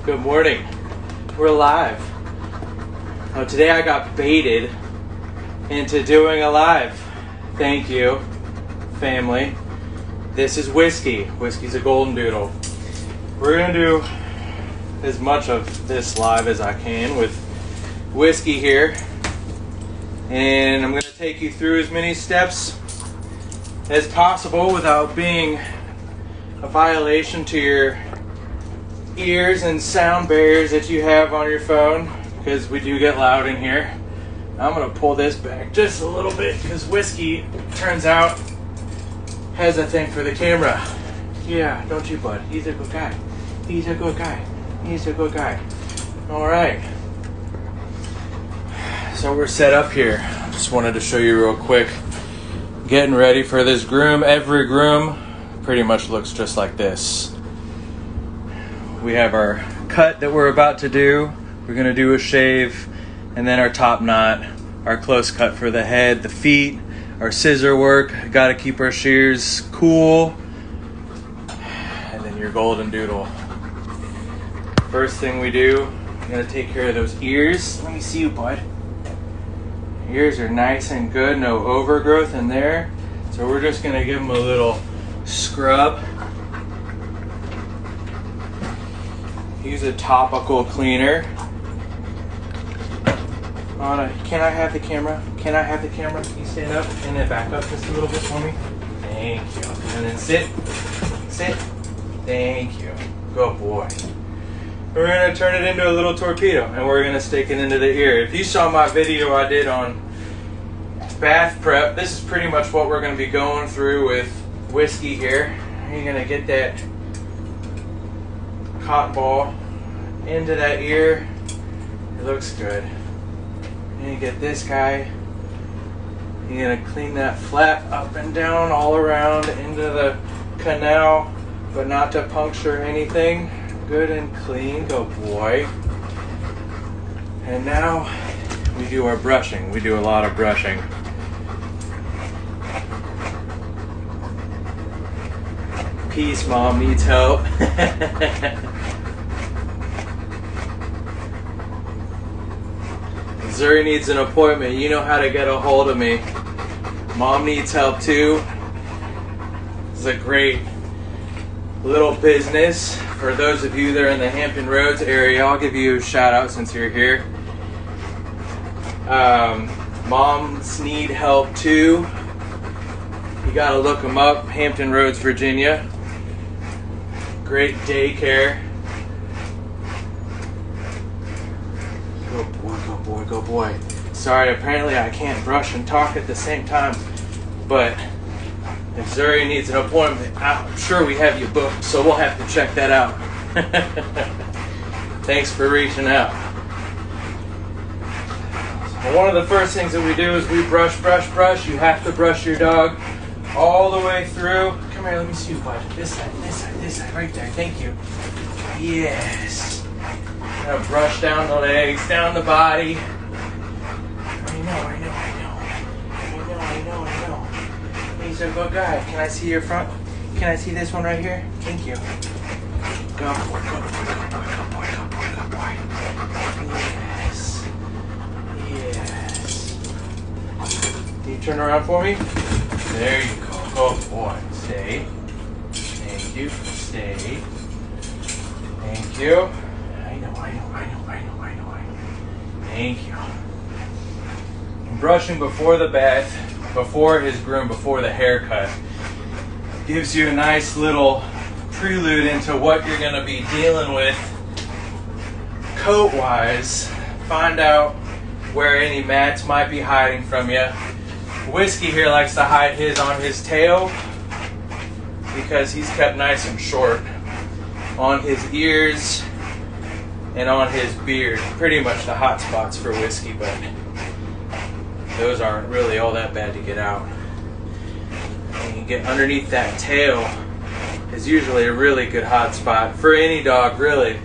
Good morning. We're live. Today I got baited into doing a live. Thank you, family. This is Whiskey. Whiskey's a Goldendoodle. We're gonna do as much of this live as I can with Whiskey here. And I'm gonna take you through as many steps as possible without being a violation to your ears and sound barriers that you have on your phone, because we do get loud in here. I'm gonna pull this back just a little bit because Whiskey, turns out, has a thing for the camera. Yeah, don't you, bud? He's a good guy. He's a good guy. He's a good guy. All right. So we're set up here. Just wanted to show you real quick. Getting ready for this groom. Every groom pretty much looks just like this. We have our cut that we're about to do. We're gonna do a shave, and then our top knot, our close cut for the head, the feet, our scissor work. Gotta keep our shears cool. And then your Goldendoodle. First thing we do, we're gonna take care of those ears. Let me see you, bud. Ears are nice and good, no overgrowth in there. So we're just gonna give them a little scrub. Use a topical cleaner. Can I have the camera? Can I have the camera? Can you stand up and then back up just a little bit for me? Thank you. And then sit. Sit. Thank you. Good boy. We're gonna turn it into a little torpedo and we're gonna stick it into the ear. If you saw my video I did on bath prep, this is pretty much what we're gonna be going through with Whiskey here. You're gonna get that cotton ball into that ear. It looks good. And you get this guy. You're gonna clean that flap up and down all around into the canal, but not to puncture anything. Good and clean, good boy. And now we do our brushing. We do a lot of brushing. Peace, Mom needs help. Zuri needs an appointment. You know how to get a hold of me. Mom needs help too. It's a great little business. For those of you that are in the Hampton Roads area, I'll give you a shout out since you're here. Moms need help too. You gotta look them up. Hampton Roads, Virginia. Great daycare. Good boy, good boy, good boy. Sorry, apparently I can't brush and talk at the same time, but if Zuri needs an appointment, I'm sure we have you booked, so we'll have to check that out. Thanks for reaching out. So one of the first things that we do is we brush, brush, brush. You have to brush your dog all the way through. Come here, let me see you, bud. This side, this side, this side, right there. Thank you. Yes. Now brush down the legs, down the body. I know. He's a good guy. Can I see your front? Can I see this one right here? Thank you. Good boy, good boy, good boy, good boy, good boy, good boy. Yes. Yes. Can you turn around for me? There you go. Good boy. Stay. Thank you. Stay. Thank you. I know. Thank you. Brushing before the bath, before his groom, before the haircut, gives you a nice little prelude into what you're going to be dealing with coat-wise. Find out where any mats might be hiding from you. Whiskey here likes to hide his on his tail because he's kept nice and short. On his ears and on his beard. Pretty much the hot spots for Whiskey, but those aren't really all that bad to get out. And you get underneath that tail is usually a really good hot spot for any dog, really.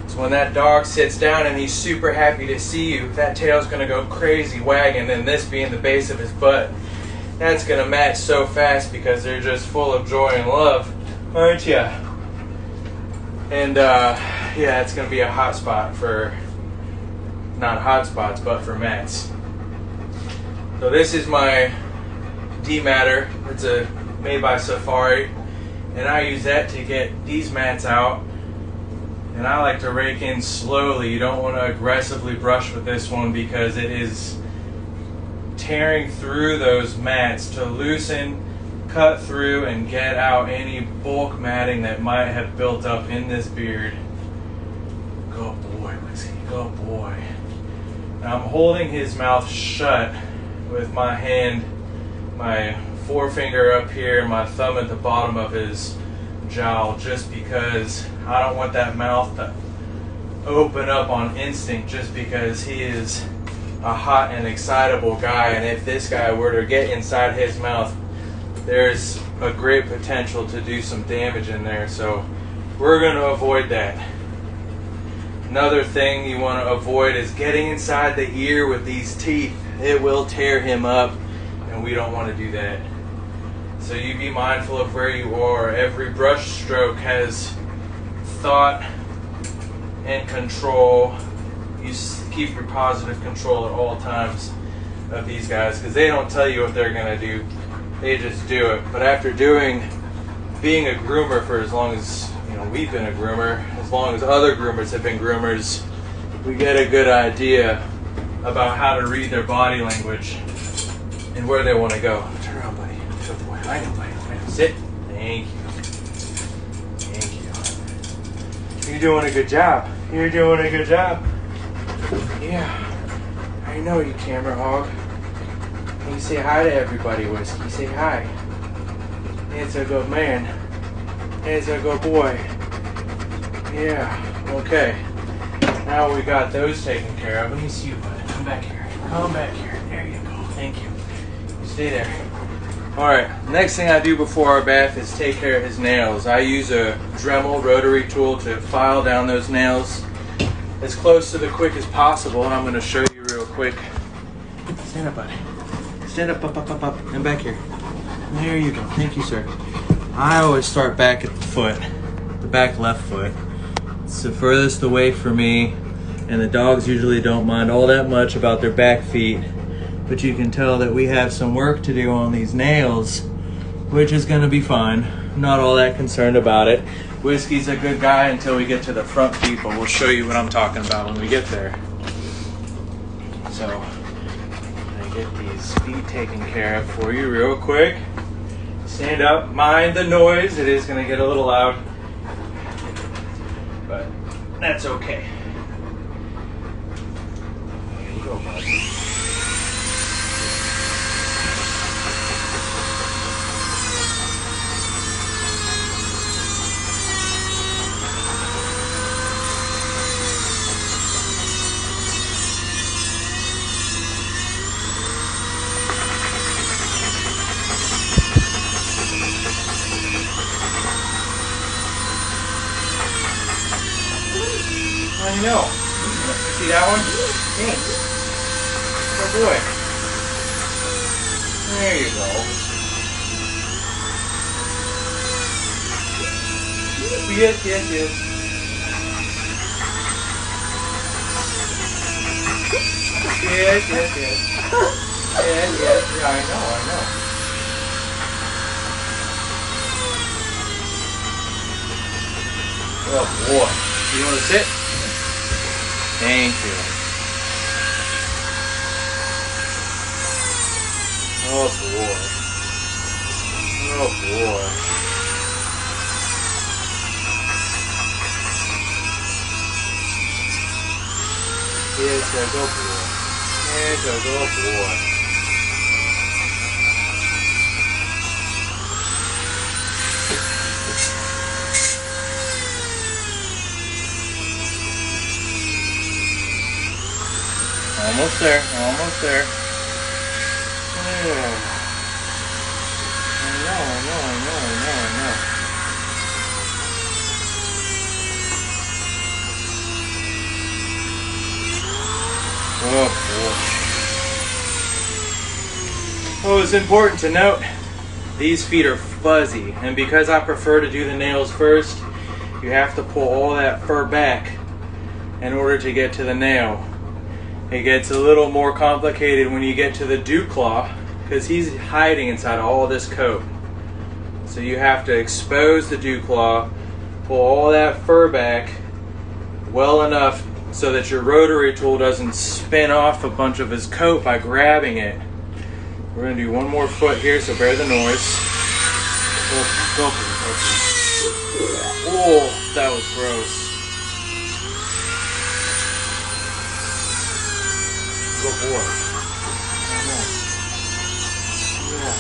So when that dog sits down and he's super happy to see you, that tail's gonna go crazy wagging, and this being the base of his butt, that's gonna match so fast because they're just full of joy and love, aren't ya? And yeah, it's gonna be a hot spot for, not hot spots, but for mats. So this is my dematter. It's made by Safari, and I use that to get these mats out. And I like to rake in slowly. You don't want to aggressively brush with this one because it is tearing through those mats to loosen, cut through, and get out any bulk matting that might have built up in this beard. Good boy, Whiskey, good boy. Now I'm holding his mouth shut with my hand, my forefinger up here, my thumb at the bottom of his jowl, just because I don't want that mouth to open up on instinct, just because he is a hot and excitable guy, and if this guy were to get inside his mouth, there's a great potential to do some damage in there, so we're going to avoid that. Another thing you want to avoid is getting inside the ear with these teeth. It will tear him up, and we don't want to do that. So you be mindful of where you are. Every brush stroke has thought and control. You keep your positive control at all times of these guys, because they don't tell you what they're going to do. They just do it. But after being a groomer for as long as, you know, we've been a groomer, as long as other groomers have been groomers, we get a good idea about how to read their body language and where they want to go. Turn around, buddy. Good boy. I know, buddy. Sit. Thank you. Thank you. You're doing a good job. You're doing a good job. Yeah. I know you, camera hog. You say hi to everybody, Whiskey. Say hi. It's a good man. It's a good boy. Yeah. Okay. Now we got those taken care of. Let me see you, bud. Come back here. Come back here. There you go. Thank you. You stay there. Alright. Next thing I do before our bath is take care of his nails. I use a Dremel rotary tool to file down those nails as close to the quick as possible, and I'm going to show you real quick. Stand up, buddy. Stand up, up, up, up, up, and back here. There you go. Thank you, sir. I always start back at the foot, the back left foot. It's the furthest away for me, and the dogs usually don't mind all that much about their back feet. But you can tell that we have some work to do on these nails, which is going to be fine. I'm not all that concerned about it. Whiskey's a good guy until we get to the front feet, but we'll show you what I'm talking about when we get there. So, I'm going to get these feet taken care of for you real quick. Stand up, mind the noise. It is going to get a little loud, but that's okay. There you go, bud. I know. See that one? Thanks. Good boy. There you go. Yes, yes, yes. Yes, yes, yes. Yes, yes. Yeah, I know, I know. Oh boy. You want to sit? Thank you. Oh boy. Oh boy. It's a good boy. It's a good boy. Almost there, almost there. Yeah. I know. Oh boy. Oh, it's important to note, these feet are fuzzy, and because I prefer to do the nails first, you have to pull all that fur back in order to get to the nail. It gets a little more complicated when you get to the dew claw because he's hiding inside all this coat. So you have to expose the dew claw, pull all that fur back well enough so that your rotary tool doesn't spin off a bunch of his coat by grabbing it. We're going to do one more foot here, so bear the noise. Oh, that was gross. Good boy. Yeah.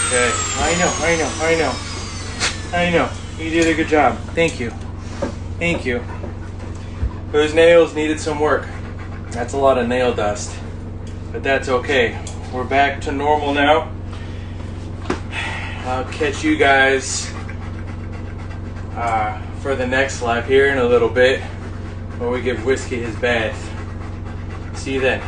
Okay, I know. You did a good job. Thank you. Those nails needed some work. That's a lot of nail dust, but that's okay. We're back to normal now. I'll catch you guys for the next lap here in a little bit, where we give Whiskey his bath. See you then.